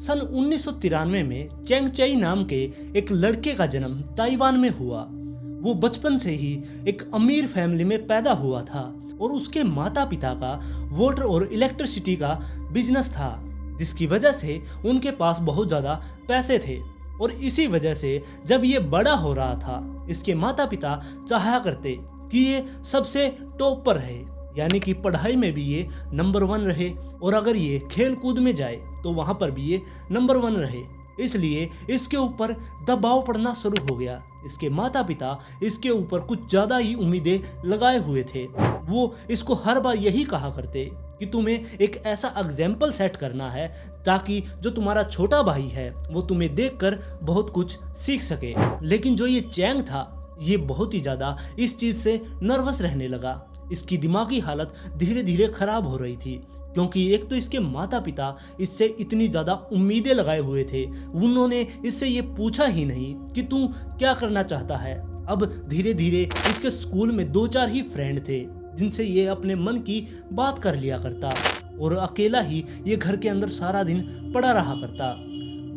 सन 1993 में चेंग चई नाम के एक लड़के का जन्म ताइवान में हुआ। वो बचपन से ही एक अमीर फैमिली में पैदा हुआ था और उसके माता पिता का वाटर और इलेक्ट्रिसिटी का बिजनेस था, जिसकी वजह से उनके पास बहुत ज़्यादा पैसे थे। और इसी वजह से जब ये बड़ा हो रहा था, इसके माता पिता चाहा करते कि ये सबसे टॉप पर रहे, यानी कि पढ़ाई में भी ये नंबर 1 रहे और अगर ये खेल कूद में जाए तो वहाँ पर भी ये नंबर 1 रहे। इसलिए इसके ऊपर दबाव पड़ना शुरू हो गया। इसके माता पिता इसके ऊपर कुछ ज़्यादा ही उम्मीदें लगाए हुए थे। वो इसको हर बार यही कहा करते कि तुम्हें एक ऐसा एग्जाम्पल सेट करना है ताकि जो तुम्हारा छोटा भाई है वो तुम्हें देखकर बहुत कुछ सीख सके। लेकिन जो ये चैंग था, ये बहुत ही ज़्यादा इस चीज़ से नर्वस रहने लगा। इसकी दिमागी हालत धीरे धीरे खराब हो रही थी, क्योंकि एक तो इसके माता पिता इससे इतनी ज़्यादा उम्मीदें लगाए हुए थे। उन्होंने इससे ये पूछा ही नहीं कि तू क्या करना चाहता है। अब धीरे धीरे इसके स्कूल में 2-4 ही फ्रेंड थे जिनसे ये अपने मन की बात कर लिया करता और अकेला ही ये घर के अंदर सारा दिन पड़ा रहा करता।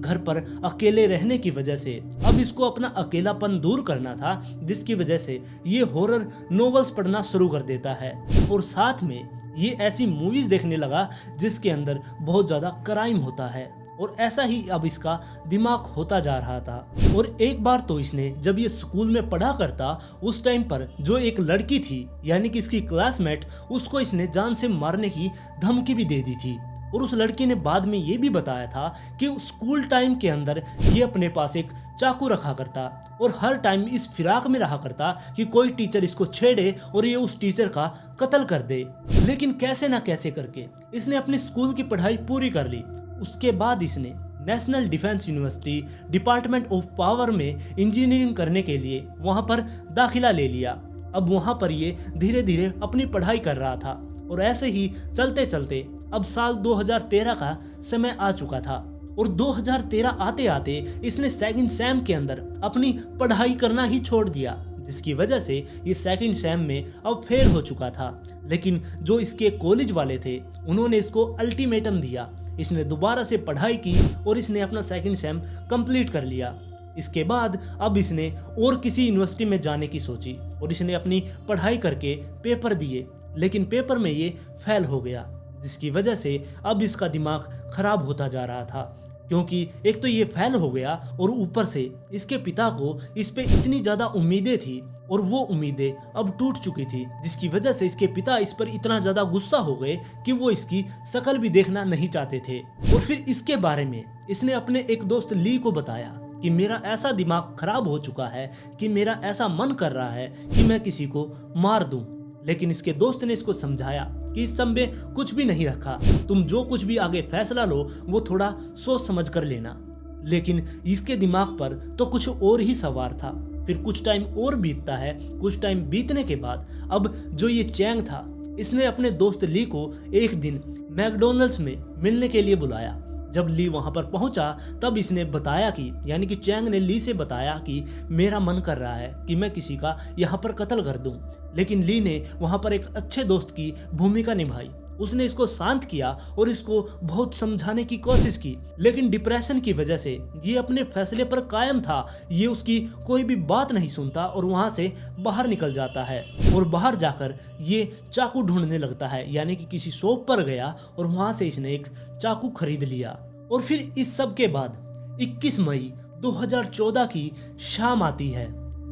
घर पर अकेले रहने की वजह से अब इसको अपना अकेलापन दूर करना था, जिसकी वजह से ये हॉरर नॉवेल्स पढ़ना शुरू कर देता है और साथ में ये ऐसी मूवीज देखने लगा जिसके अंदर बहुत ज़्यादा क्राइम होता है। और ऐसा ही अब इसका दिमाग होता जा रहा था। और एक बार तो इसने जब ये स्कूल में पढ़ा करता, उस टाइम पर जो एक लड़की थी यानी कि इसकी क्लासमेट, उसको इसने जान से मारने की धमकी भी दे दी थी। और उस लड़की ने बाद में ये भी बताया था कि स्कूल टाइम के अंदर ये अपने पास एक चाकू रखा करता और हर टाइम इस फिराक में रहा करता कि कोई टीचर इसको छेड़े और ये उस टीचर का कत्ल कर दे। लेकिन कैसे ना कैसे करके इसने अपनी स्कूल की पढ़ाई पूरी कर ली। उसके बाद इसने national defence university department of power में इंजीनियरिंग करने के लिए वहाँ पर दाखिला ले लिया। अब वहाँ पर ये धीरे धीरे अपनी पढ़ाई कर रहा था और ऐसे ही चलते चलते अब साल 2013 का समय आ चुका था और 2013 आते आते इसने सेकंड सेम के अंदर अपनी पढ़ाई करना ही छोड़ दिया, जिसकी वजह से ये सेकंड सेम में अब फेल हो चुका था। लेकिन जो इसके कॉलेज वाले थे उन्होंने इसको अल्टीमेटम दिया। इसने दोबारा से पढ़ाई की और इसने अपना सेकंड सेम कंप्लीट कर लिया। इसके बाद अब इसने और किसी यूनिवर्सिटी में जाने की सोची और इसने अपनी पढ़ाई करके पेपर दिए, लेकिन पेपर में ये फेल हो गया, जिसकी वजह से अब इसका दिमाग खराब होता जा रहा था। क्योंकि एक तो ये फेल हो गया और ऊपर से इसके पिता को इस पे इतनी ज़्यादा उम्मीदें थी और वो उम्मीदें अब टूट चुकी थी, जिसकी वजह से इसके पिता इस पर इतना ज़्यादा गुस्सा हो गए कि वो इसकी शक्ल भी देखना नहीं चाहते थे। और फिर इसके बारे में इसने अपने एक दोस्त ली को बताया कि मेरा ऐसा दिमाग खराब हो चुका है कि मेरा ऐसा मन कर रहा है कि मैं किसी को मार दूं। लेकिन इसके दोस्त ने इसको समझाया कि इस सब में कुछ भी नहीं रखा, तुम जो कुछ भी आगे फैसला लो वो थोड़ा सोच समझ कर लेना। लेकिन इसके दिमाग पर तो कुछ और ही सवार था। फिर कुछ टाइम और बीतता है। कुछ टाइम बीतने के बाद अब जो ये चैंग था, इसने अपने दोस्त ली को एक दिन मैकडॉनल्ड्स में मिलने के लिए बुलाया। जब ली वहां पर पहुंचा तब इसने बताया कि यानी कि चैंग ने ली से बताया कि मेरा मन कर रहा है कि मैं किसी का यहाँ पर कत्ल कर दूं। लेकिन ली ने वहां पर एक अच्छे दोस्त की भूमिका निभाई। उसने इसको शांत किया और इसको बहुत समझाने की कोशिश की, लेकिन डिप्रेशन की वजह से ये अपने फैसले पर कायम था। ये उसकी कोई भी बात नहीं सुनता और वहां से बाहर निकल जाता है और बाहर जाकर ये चाकू ढूंढने लगता है, यानी कि किसी शॉप पर गया और वहां से इसने एक चाकू खरीद लिया। और फिर इस सब के बाद 21 मई 2014 की शाम आती है।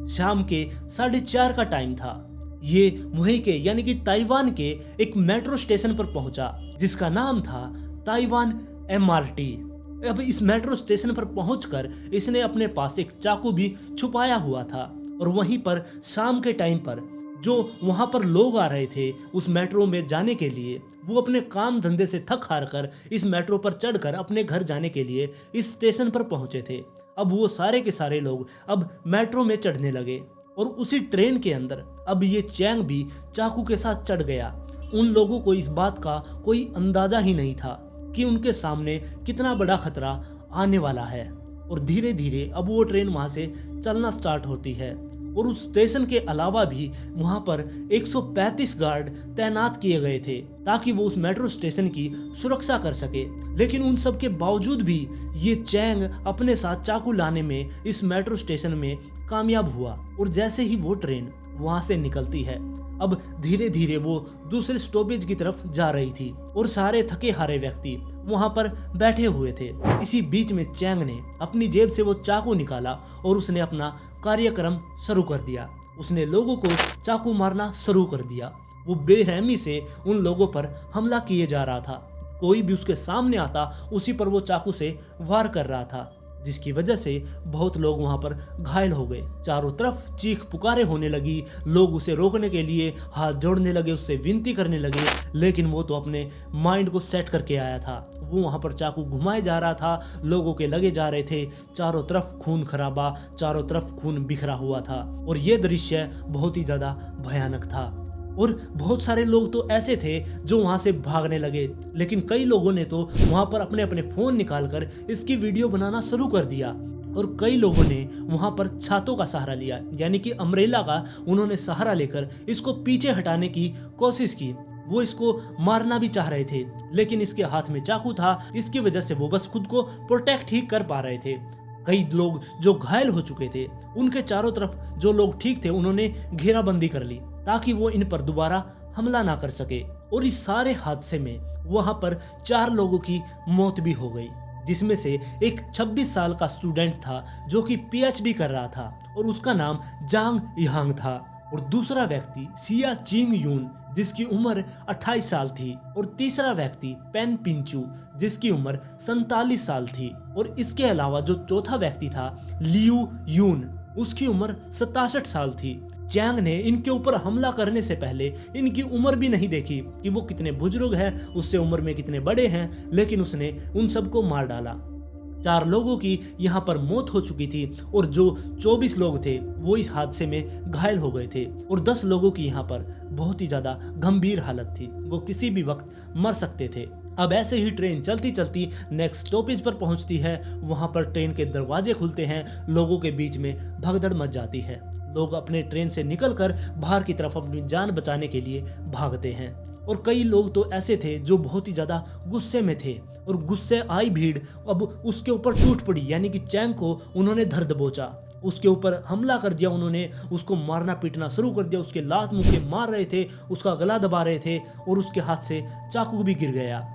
शाम के 4:30 का टाइम था। ये वहीं के यानी कि ताइवान के एक मेट्रो स्टेशन पर पहुंचा जिसका नाम था ताइवान MRT। अब इस मेट्रो स्टेशन पर पहुंचकर इसने अपने पास एक चाकू भी छुपाया हुआ था और वहीं पर शाम के टाइम पर जो वहां पर लोग आ रहे थे उस मेट्रो में जाने के लिए, वो अपने काम धंधे से थक हार कर इस मेट्रो पर चढ़कर अपने घर जाने के लिए इस स्टेशन पर पहुंचे थे। अब वो सारे के सारे लोग अब मेट्रो में चढ़ने लगे और उसी ट्रेन के अंदर अब ये चैंग भी चाकू के साथ चढ़ गया। उन लोगों को इस बात का कोई अंदाजा ही नहीं था कि उनके सामने कितना बड़ा खतरा आने वाला है। और धीरे धीरे अब वो ट्रेन वहां से चलना स्टार्ट होती है और उस स्टेशन के अलावा भी वहां पर 135 गार्ड तैनात किए गए थे ताकि वो उस मेट्रो स्टेशन की सुरक्षा कर सके। लेकिन उन सब के बावजूद भी ये चैंग अपने साथ चाकू लाने में इस मेट्रो स्टेशन में कामयाब हुआ। और जैसे ही वो ट्रेन वहां से निकलती है, अब धीरे धीरे वो दूसरे स्टॉपेज की तरफ जा रही थी और सारे थके हारे व्यक्ति वहां पर बैठे हुए थे। इसी बीच में चैंग ने अपनी जेब से वो चाकू निकाला और उसने अपना कार्यक्रम शुरू कर दिया। उसने लोगों को चाकू मारना शुरू कर दिया। वो बेरहमी से उन लोगों पर हमला किए जा रहा था। कोई भी उसके सामने आता उसी पर वो चाकू से वार कर रहा था, जिसकी वजह से बहुत लोग वहां पर घायल हो गए। चारों तरफ चीख पुकारे होने लगी। लोग उसे रोकने के लिए हाथ जोड़ने लगे, उससे विनती करने लगे, लेकिन वो तो अपने माइंड को सेट करके आया था। वो वहां पर चाकू घुमाए जा रहा था, लोगों के लगे जा रहे थे। चारों तरफ खून खराबा, चारों तरफ खून बिखरा हुआ था और ये दृश्य बहुत ही ज्यादा भयानक था। और बहुत सारे लोग तो ऐसे थे जो वहां से भागने लगे, लेकिन कई लोगों ने तो वहां पर अपने अपने फोन निकालकर इसकी वीडियो बनाना शुरू कर दिया। और कई लोगों ने वहां पर छातों का सहारा लिया, यानी कि अम्ब्रेला का उन्होंने सहारा लेकर इसको पीछे हटाने की कोशिश की। वो इसको मारना भी चाह रहे थे, लेकिन इसके हाथ में चाकू था, इसकी वजह से वो बस खुद को प्रोटेक्ट ही कर पा रहे थे। कई लोग जो घायल हो चुके थे, उनके चारों तरफ जो लोग ठीक थे उन्होंने घेराबंदी कर ली ताकि वो इन पर दोबारा हमला ना कर सके। और इस सारे हादसे में वहां पर 4 लोगों की मौत भी हो गई, जिसमें से एक 26 साल का स्टूडेंट था जो कि पीएचडी कर रहा था और उसका नाम जांग यांग था। और दूसरा व्यक्ति सिया चिंग यून जिसकी उम्र 28 साल थी। और तीसरा व्यक्ति पेन पिंचू जिसकी उम्र 47 साल थी। और इसके अलावा जो चौथा व्यक्ति था लियू यून, उसकी उम्र 67 साल थी। चैंग ने इनके ऊपर हमला करने से पहले इनकी उम्र भी नहीं देखी कि वो कितने बुजुर्ग हैं, उससे उम्र में कितने बड़े हैं, लेकिन उसने उन सबको मार डाला। 4 लोगों की यहाँ पर मौत हो चुकी थी और जो 24 लोग थे वो इस हादसे में घायल हो गए थे। और 10 लोगों की यहाँ पर बहुत ही ज्यादा गंभीर हालत थी, वो किसी भी वक्त मर सकते थे। अब ऐसे ही ट्रेन चलती चलती नेक्स्ट स्टॉपेज पर पहुंचती है। वहां पर ट्रेन के दरवाजे खुलते हैं, लोगों के बीच में भगदड़ मच जाती है। लोग अपने ट्रेन से निकलकर बाहर की तरफ अपनी जान बचाने के लिए भागते हैं। और कई लोग तो ऐसे थे जो बहुत ही ज्यादा गुस्से में थे और गुस्से आई भीड़ अब उसके ऊपर टूट पड़ी, यानी कि चैंग को उन्होंने धर दबोचा, उसके ऊपर हमला कर दिया। उन्होंने उसको मारना पीटना शुरू कर दिया, उसके लात मुक्के मार रहे थे, उसका गला दबा रहे थे और उसके हाथ से चाकू भी गिर गया।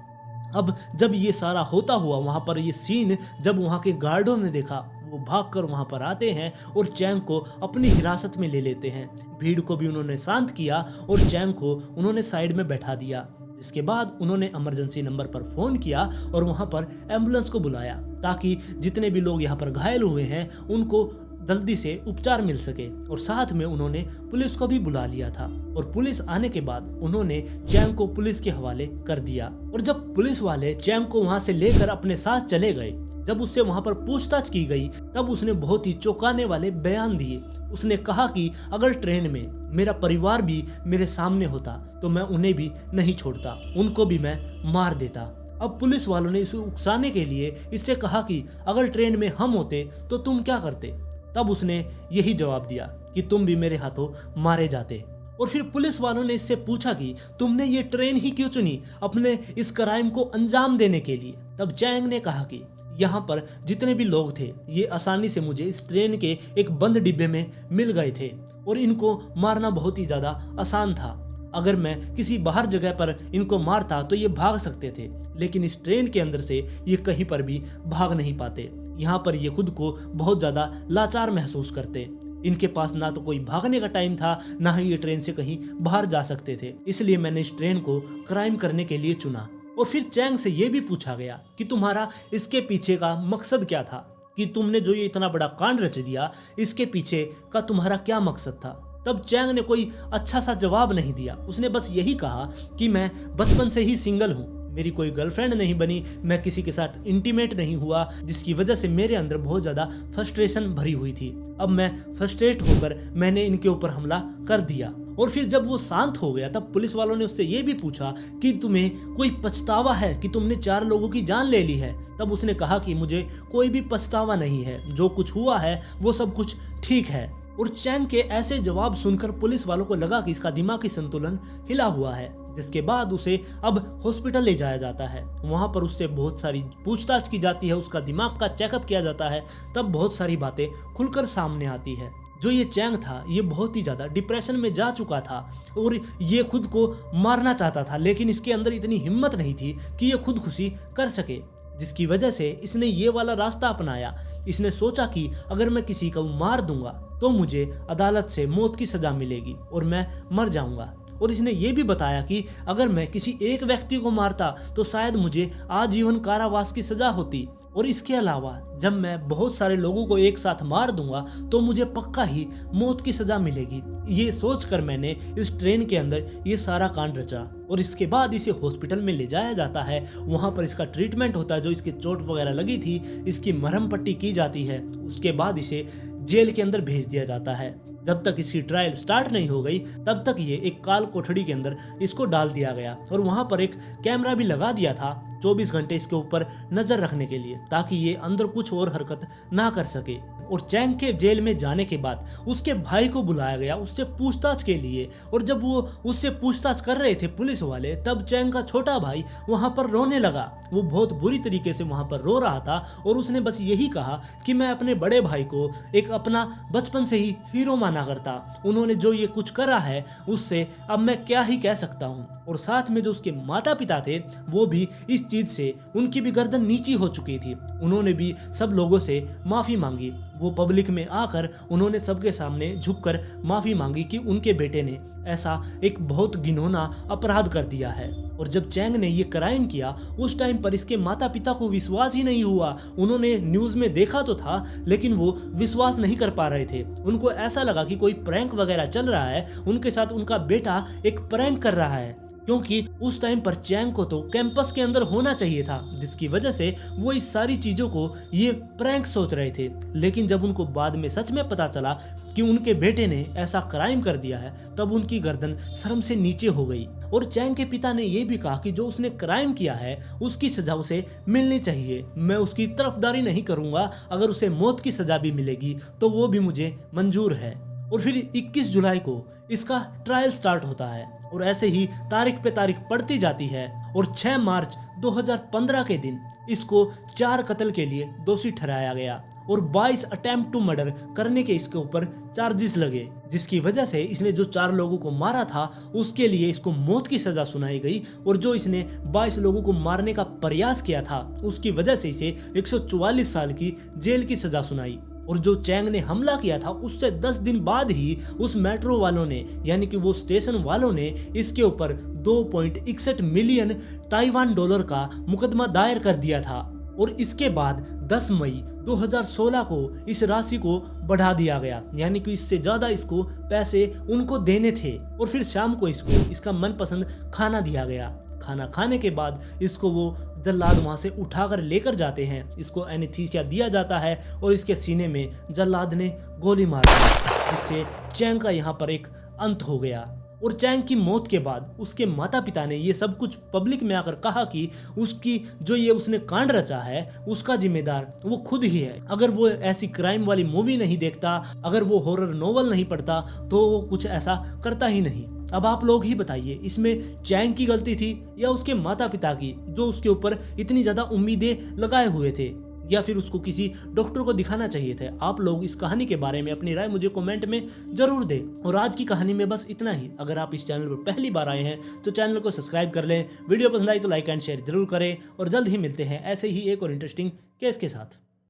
अब जब ये सारा होता हुआ वहां पर ये सीन जब वहां के गार्डों ने देखा, वो भागकर वहां पर आते हैं और चैंग को अपनी हिरासत में ले लेते हैं। भीड़ को भी उन्होंने शांत किया और चैंग को उन्होंने साइड में बैठा दिया, जिसके बाद उन्होंने इमरजेंसी नंबर पर फोन किया और वहां पर एम्बुलेंस को बुलाया ताकि जितने भी लोग यहाँ पर घायल हुए हैं उनको जल्दी से उपचार मिल सके। और साथ में उन्होंने पुलिस को भी बुला लिया था और पुलिस आने के बाद उन्होंने चैंग को पुलिस के हवाले कर दिया। और जब पुलिस वाले चैंग को वहां से लेकर अपने साथ चले गए, जब उससे वहां पर पूछताछ की गई, तब उसने बहुत ही चौंकाने वाले बयान दिए। उसने कहा कि अगर ट्रेन में मेरा परिवार भी मेरे सामने होता तो मैं उन्हें भी नहीं छोड़ता, उनको भी मैं मार देता। अब पुलिस वालों ने इसे उकसाने के लिए इससे कहा कि अगर ट्रेन में हम होते तो तुम क्या करते? तब उसने यही जवाब दिया कि तुम भी मेरे हाथों मारे जाते। और फिर पुलिस वालों ने इससे पूछा कि तुमने ये ट्रेन ही क्यों चुनी अपने इस क्राइम को अंजाम देने के लिए? तब चैंग ने कहा कि यहाँ पर जितने भी लोग थे ये आसानी से मुझे इस ट्रेन के एक बंद डिब्बे में मिल गए थे और इनको मारना बहुत ही ज्यादा आसान था। अगर मैं किसी बाहर जगह पर इनको मारता तो ये भाग सकते थे, लेकिन इस ट्रेन के अंदर से ये कहीं पर भी भाग नहीं पाते। यहाँ पर ये खुद को बहुत ज्यादा लाचार महसूस करते। इनके पास ना तो कोई भागने का टाइम था, ना ही ये ट्रेन से कहीं बाहर जा सकते थे, इसलिए मैंने इस ट्रेन को क्राइम करने के लिए चुना। और फिर चैंग से ये भी पूछा गया कि तुम्हारा इसके पीछे का मकसद क्या था, कि तुमने जो ये इतना बड़ा कांड रच दिया इसके पीछे का तुम्हारा क्या मकसद था? तब चैंग ने कोई अच्छा सा जवाब नहीं दिया। उसने बस यही कहा कि मैं बचपन से ही सिंगल हूँ, मेरी कोई गर्लफ्रेंड नहीं बनी, मैं किसी के साथ इंटीमेट नहीं हुआ, जिसकी वजह से मेरे अंदर बहुत ज़्यादा फ्रस्ट्रेशन भरी हुई थी। अब मैं फ्रस्ट्रेट होकर मैंने इनके ऊपर हमला कर दिया। और फिर जब वो शांत हो गया तब पुलिस वालों ने उससे ये भी पूछा कि तुम्हें कोई पछतावा है कि तुमने 4 लोगों की जान ले ली है? तब उसने कहा कि मुझे कोई भी पछतावा नहीं है, जो कुछ हुआ है वो सब कुछ ठीक है। और चैंग के ऐसे जवाब सुनकर पुलिस वालों को लगा कि इसका दिमागी संतुलन हिला हुआ है, जिसके बाद उसे अब हॉस्पिटल ले जाया जाता है। वहां पर उससे बहुत सारी पूछताछ की जाती है, उसका दिमाग का चेकअप किया जाता है। तब बहुत सारी बातें खुलकर सामने आती है। जो ये चैंग था ये बहुत ही ज़्यादा डिप्रेशन में जा चुका था और ये खुद को मारना चाहता था, लेकिन इसके अंदर इतनी हिम्मत नहीं थी कि ये खुदकुशी कर सके, जिसकी वजह से इसने ये वाला रास्ता अपनाया। इसने सोचा कि अगर मैं किसी को मार दूंगा तो मुझे अदालत से मौत की सज़ा मिलेगी और मैं मर जाऊंगा। और इसने ये भी बताया कि अगर मैं किसी एक व्यक्ति को मारता तो शायद मुझे आजीवन कारावास की सज़ा होती, और इसके अलावा जब मैं बहुत सारे लोगों को एक साथ मार दूंगा तो मुझे पक्का ही मौत की सज़ा मिलेगी। ये सोचकर मैंने इस ट्रेन के अंदर ये सारा कांड रचा। और इसके बाद इसे हॉस्पिटल में ले जाया जाता है। वहाँ पर इसका ट्रीटमेंट होता है, जो इसकी चोट वगैरह लगी थी इसकी मरहम पट्टी की जाती है। उसके बाद इसे जेल के अंदर भेज दिया जाता है। जब तक इसकी ट्रायल स्टार्ट नहीं हो गई तब तक ये एक काल कोठड़ी के अंदर इसको डाल दिया गया, और वहाँ पर एक कैमरा भी लगा दिया था 24 घंटे इसके ऊपर नज़र रखने के लिए, ताकि ये अंदर कुछ और हरकत ना कर सके। और चैंग के जेल में जाने के बाद उसके भाई को बुलाया गया उससे पूछताछ के लिए, और जब वो उससे पूछताछ कर रहे थे पुलिस वाले, तब चैंग का छोटा भाई वहाँ पर रोने लगा। वो बहुत बुरी तरीके से वहाँ पर रो रहा था और उसने बस यही कहा कि मैं अपने बड़े भाई को एक अपना बचपन से ही हीरो माना करता। उन्होंने जो ये कुछ करा है उससे अब मैं क्या ही कह सकता हूँ। और साथ में जो उसके माता पिता थे वो भी इस चीज़ से उनकी भी गर्दन नीची हो चुकी थी। उन्होंने भी सब लोगों से माफ़ी मांगी। वो पब्लिक में आकर उन्होंने सबके सामने झुककर माफ़ी मांगी कि उनके बेटे ने ऐसा एक बहुत घिनौना अपराध कर दिया है। और जब चैंग ने ये क्राइम किया उस टाइम पर इसके माता पिता को विश्वास ही नहीं हुआ। उन्होंने न्यूज़ में देखा तो था लेकिन वो विश्वास नहीं कर पा रहे थे। उनको ऐसा लगा कि कोई प्रैंक वगैरह चल रहा है, उनके साथ उनका बेटा एक प्रैंक कर रहा है, क्योंकि उस टाइम पर चैंग को तो कैंपस के अंदर होना चाहिए था, जिसकी वजह से वो इस सारी चीज़ों को ये प्रैंक सोच रहे थे। लेकिन जब उनको बाद में सच में पता चला कि उनके बेटे ने ऐसा क्राइम कर दिया है तब उनकी गर्दन शर्म से नीचे हो गई। और चैंग के पिता ने ये भी कहा कि जो उसने क्राइम किया है उसकी सजा उसे मिलनी चाहिए। मैं उसकी तरफदारी नहीं करूँगा, अगर उसे मौत की सजा भी मिलेगी तो वो भी मुझे मंजूर है। और फिर 21 जुलाई को इसका ट्रायल स्टार्ट होता है और ऐसे ही तारीख पे तारीख पड़ती जाती है। और 6 मार्च 2015 के दिन इसको 4 कत्ल के लिए दोषी ठहराया गया और 22 अटेम्प्ट टू मर्डर करने के इसके ऊपर चार्जेस लगे, जिसकी वजह से इसने जो 4 लोगों को मारा था उसके लिए इसको मौत की सजा सुनाई गई। और जो इसने 22 लोगों को मारने का प्रयास किया था उसकी वजह से इसे 144 साल की जेल की सजा सुनाई। और जो चैंग ने हमला किया था उससे 10 दिन बाद ही उस मेट्रो वालों ने, यानी कि वो स्टेशन वालों ने इसके ऊपर 2.61 मिलियन ताइवान डॉलर का मुकदमा दायर कर दिया था। और इसके बाद 10 मई 2016 को इस राशि को बढ़ा दिया गया, यानी कि इससे ज़्यादा इसको पैसे उनको देने थे। और फिर शाम को इसको इसका मनपसंद खाना दिया गया। खाना खाने के बाद इसको वो जल्लाद वहाँ से उठाकर लेकर जाते हैं। इसको एनेस्थीसिया दिया जाता है और इसके सीने में जल्लाद ने गोली मार दी, जिससे चैंग का यहाँ पर एक अंत हो गया। और चैंग की मौत के बाद उसके माता पिता ने ये सब कुछ पब्लिक में आकर कहा कि उसकी जो ये उसने कांड रचा है उसका जिम्मेदार वो खुद ही है। अगर वो ऐसी क्राइम वाली मूवी नहीं देखता, अगर वो हॉरर नोवेल नहीं पढ़ता तो वो कुछ ऐसा करता ही नहीं। अब आप लोग ही बताइए, इसमें चैंग की गलती थी या उसके माता पिता की, जो उसके ऊपर इतनी ज़्यादा उम्मीदें लगाए हुए थे, या फिर उसको किसी डॉक्टर को दिखाना चाहिए थे। आप लोग इस कहानी के बारे में अपनी राय मुझे कमेंट में जरूर दें। और आज की कहानी में बस इतना ही। अगर आप इस चैनल पर पहली बार आए हैं तो चैनल को सब्सक्राइब कर लें, वीडियो पसंद आई तो लाइक एंड शेयर जरूर करें, और जल्द ही मिलते हैं ऐसे ही एक और इंटरेस्टिंग केस के साथ।